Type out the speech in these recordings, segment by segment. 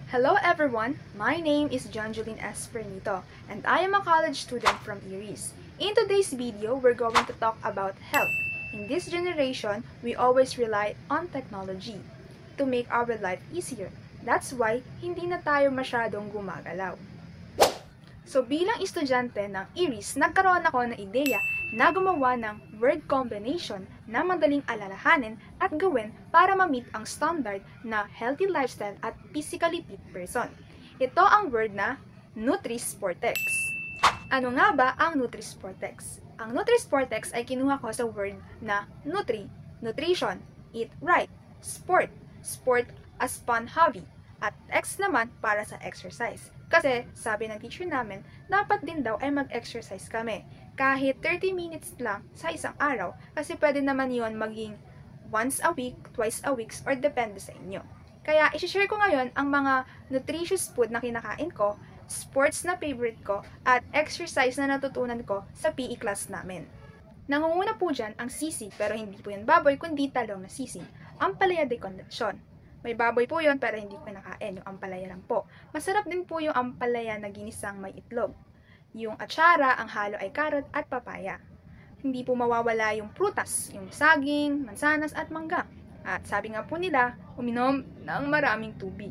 Hello everyone, my name is Janjuline S. Pernito, and I am a college student from Iris. In today's video, we're going to talk about health. In this generation, we always rely on technology to make our life easier. That's why, hindi na tayo masyadong gumagalaw. So bilang estudyante ng Iris, nagkaroon ako ng ideya na gumawa ng word combination na madaling alalahanin at gawin para ma-meet ang standard na healthy lifestyle at physically fit person. Ito ang word na Nutri-Sportex. Ano nga ba ang Nutri-Sportex? Ang Nutri-Sportex ay kinuha ko sa word na nutri, nutrition, eat right, sport, sport as fun hobby, at X naman para sa exercise. Kasi, sabi ng teacher namin, dapat din daw ay mag-exercise kami. Kahit 30 minutes lang sa isang araw. Kasi pwede naman yon maging once a week, twice a week, or depende sa inyo. Kaya, isi-share ko ngayon ang mga nutritious food na kinakain ko, sports na favorite ko, at exercise na natutunan ko sa PE class namin. Nangunguna po dyan ang sisig, pero hindi po yan baboy, kundi talong na sisig. Ampalaya de condensyon. May baboy po yun, pero hindi ko kinakain. Yung ampalaya lang po. Masarap din po yung ampalaya na ginisang may itlog. Yung atsara, ang halo ay carrot at papaya. Hindi po mawawala yung prutas, yung saging, mansanas at mangga. At sabi nga po nila, uminom ng maraming tubig.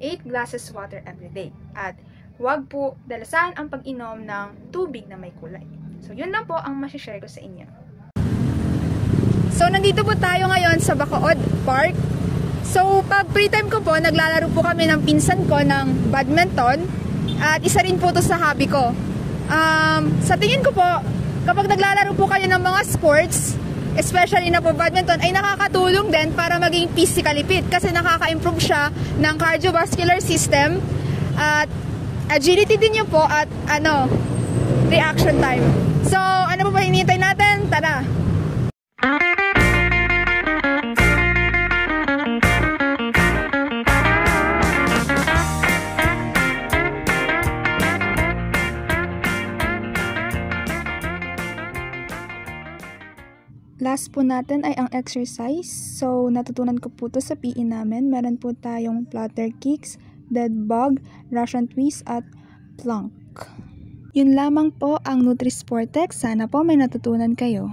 8 glasses water every day. At huwag po dalasan ang pag-inom ng tubig na may kulay. So yun lang po ang masishare ko sa inyo. So nandito po tayo ngayon sa Bacood Park. So, pag free time ko po, naglalaro po kami ng pinsan ko ng badminton. At isa rin po to sa hobby ko. Sa tingin ko po, kapag naglalaro po kayo ng mga sports, especially na po badminton, ay nakakatulong din para maging physically fit. Kasi nakaka-improve siya ng cardiovascular system. At agility din yun po at reaction time. So, ano po ba hinihintay natin? Tara! Last po natin ay ang exercise. So, natutunan ko po to sa PE namin. Meron po tayong flutter kicks, dead bug, Russian twist, at plank. Yun lamang po ang Nutri-Sportex. Sana po may natutunan kayo.